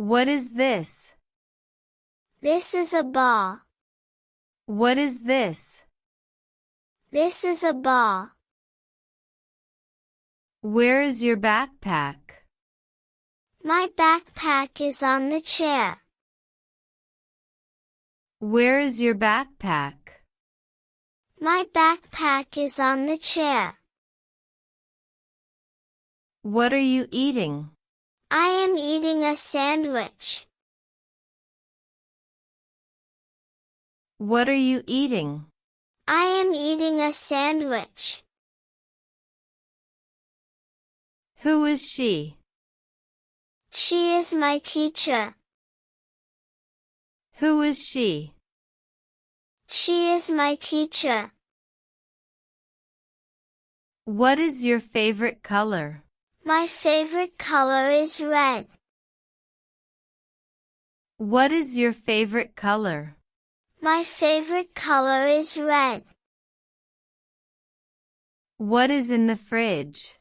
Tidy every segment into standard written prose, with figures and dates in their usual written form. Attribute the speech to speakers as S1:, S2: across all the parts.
S1: What is this?
S2: This is a ball.
S1: What is this?
S2: This is a ball.
S1: Where is your backpack?
S2: My backpack is on the chair.
S1: Where is your backpack?
S2: My backpack is on the chair.
S1: What are you eating?
S2: I am eating a sandwich.
S1: What are you eating?
S2: I am eating a sandwich.
S1: Who is she?
S2: She is my teacher.
S1: Who is she?
S2: She is my teacher.
S1: What is your favorite color?
S2: My favorite color is red.
S1: What is your favorite color?
S2: My favorite color is red.
S1: What is in the fridge?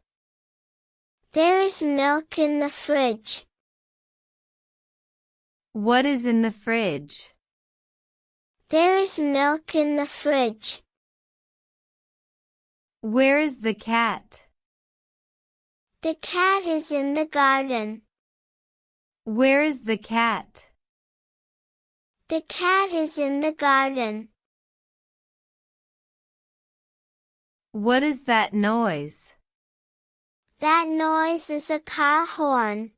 S2: There is milk in the fridge.
S1: What is in the fridge?
S2: There is milk in the fridge.
S1: Where is the cat?
S2: The cat is in the garden.
S1: Where is the cat?
S2: The cat is in the garden.
S1: What is that noise?
S2: That noise is a car horn.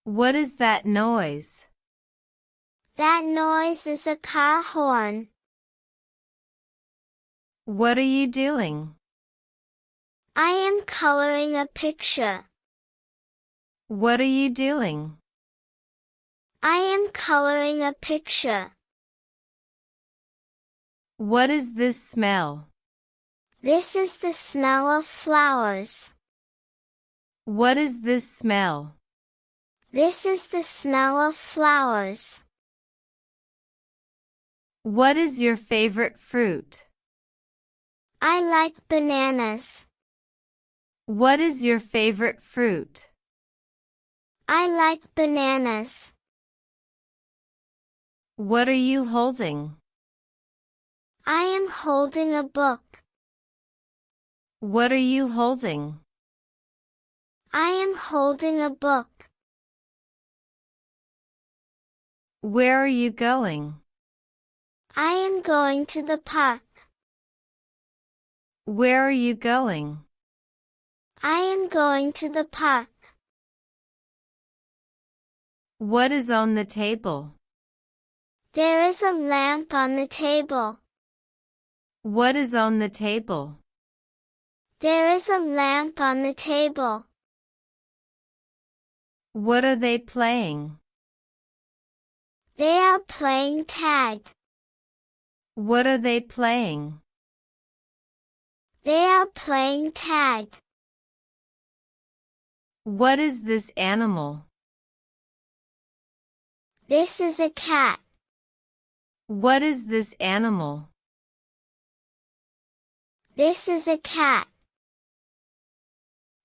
S1: What is that noise?
S2: That noise is a car horn.
S1: What are you doing?
S2: I am coloring a picture.
S1: What are you doing?
S2: I am coloring a picture.
S1: What is this smell?
S2: This is the smell of flowers.
S1: What is this smell?
S2: This is the smell of flowers.
S1: What is your favorite fruit?
S2: I like bananas.
S1: What is your favorite fruit?
S2: I like bananas.
S1: What are you holding?
S2: I am holding a book.
S1: What are you holding?
S2: I am holding a book.
S1: Where are you going?
S2: I am going to the park.
S1: Where are you going?
S2: I am going to the park.
S1: What is on the table?
S2: There is a lamp on the table.
S1: What is on the table?
S2: There is a lamp on the table.
S1: What are they playing?
S2: They are playing tag.
S1: What are they playing?
S2: They are playing tag.
S1: What is this animal?
S2: This is a cat.
S1: What is this animal?
S2: This is a cat.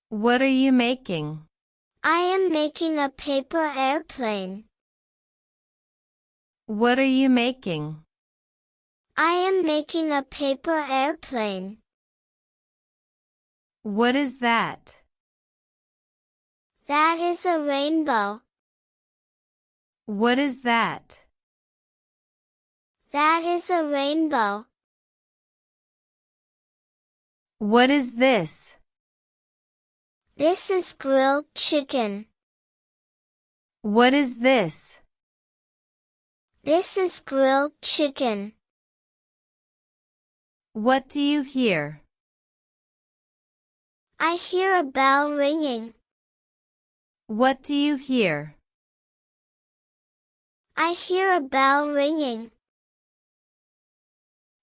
S1: What are you making?
S2: I am making a paper airplane.
S1: What are you making?
S2: I am making a paper airplane.
S1: What is that?
S2: That is a rainbow.
S1: What is that?
S2: That is a rainbow.
S1: What is this?
S2: This is grilled chicken.
S1: What is this?
S2: This is grilled chicken.
S1: What do you hear?
S2: I hear a bell ringing.
S1: What do you hear?
S2: I hear a bell ringing.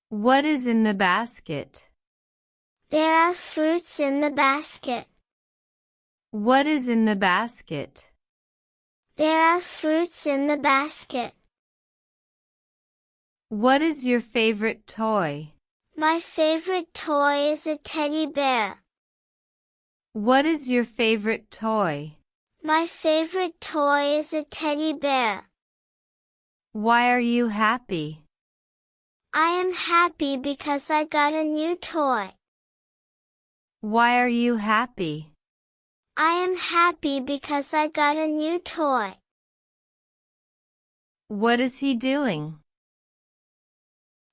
S1: What is in the basket?
S2: There are fruits in the basket.
S1: What is in the basket?
S2: There are fruits in the basket.
S1: What is your favorite toy?
S2: My favorite toy is a teddy bear.
S1: What is your favorite toy?
S2: My favorite toy is a teddy bear.
S1: Why are you happy?
S2: I am happy because I got a new toy.
S1: Why are you happy?
S2: I am happy because I got a new toy.
S1: What is he doing?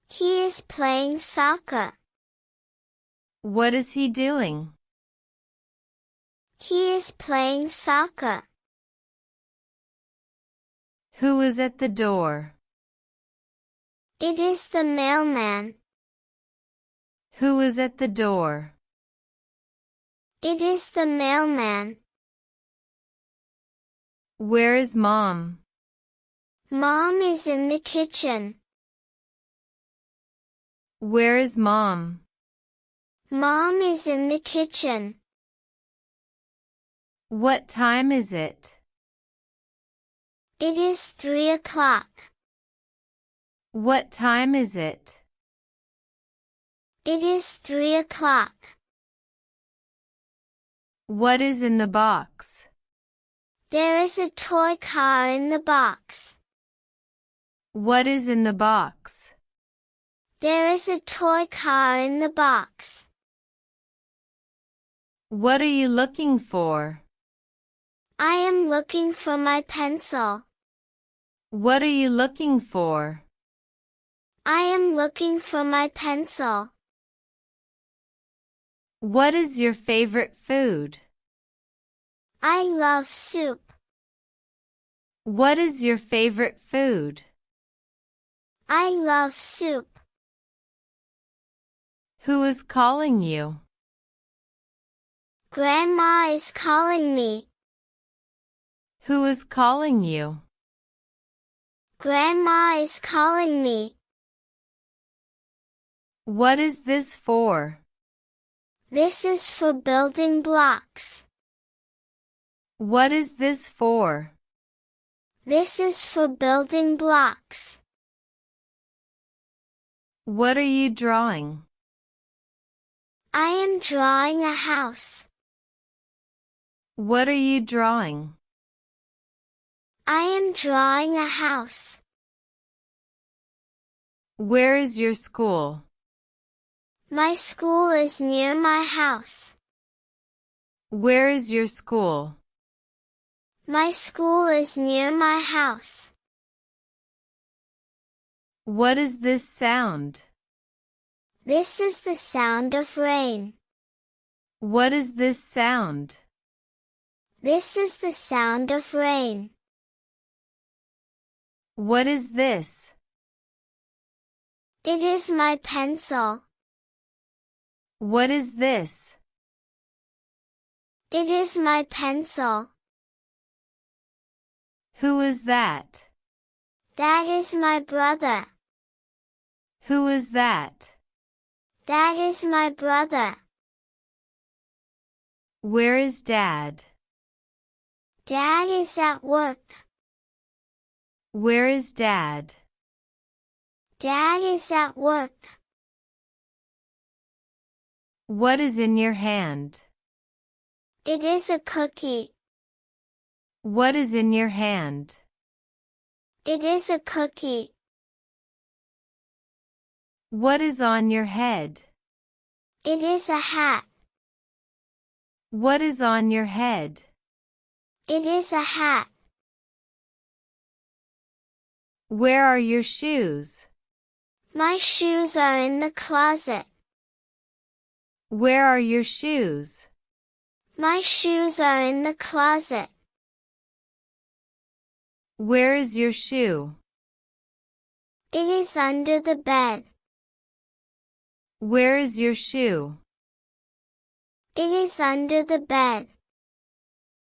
S2: He is playing soccer.
S1: What is he doing?
S2: He is playing soccer.
S1: Who is at the door?
S2: It is the mailman.
S1: Who is at the door?
S2: It is the mailman.
S1: Where is Mom?
S2: Mom is in the kitchen.
S1: Where is Mom?
S2: Mom is in the kitchen.
S1: What time is it?
S2: It is 3 o'clock.
S1: What time is it?
S2: It is 3 o'clock.
S1: What is in the box?
S2: There is a toy car in the box.
S1: What is in the box?
S2: There is a toy car in the box.
S1: What are you looking for?
S2: I am looking for my pencil.
S1: What are you looking for?
S2: I am looking for my pencil.
S1: What is your favorite food?
S2: I love soup.
S1: What is your favorite food?
S2: I love soup.
S1: Who is calling you?
S2: Grandma is calling me.
S1: Who is calling you?
S2: Grandma is calling me.
S1: What is this for?
S2: This is for building blocks.
S1: What is this for?
S2: This is for building blocks.
S1: What are you drawing?
S2: I am drawing a house.
S1: What are you drawing?
S2: I am drawing a house.
S1: Where is your school?
S2: My school is near my house.
S1: Where is your school?
S2: My school is near my house.
S1: What is this sound?
S2: This is the sound of rain.
S1: What is this sound?
S2: This is the sound of rain.
S1: What is this?
S2: It is my pencil.
S1: What is this?
S2: It is my pencil.
S1: Who is that?
S2: That is my brother.
S1: Who is that?
S2: That is my brother.
S1: Where is Dad?
S2: Dad is at work.
S1: Where is Dad?
S2: Dad is at work.
S1: What is in your hand?
S2: It is a cookie.
S1: What is in your hand?
S2: It is a cookie.
S1: What is on your head?
S2: It is a hat.
S1: What is on your head?
S2: It is a hat.
S1: Where are your shoes?
S2: My shoes are in the closet.
S1: Where are your shoes?
S2: My shoes are in the closet.
S1: Where is your shoe?
S2: It is under the bed.
S1: Where is your shoe?
S2: It is under the bed.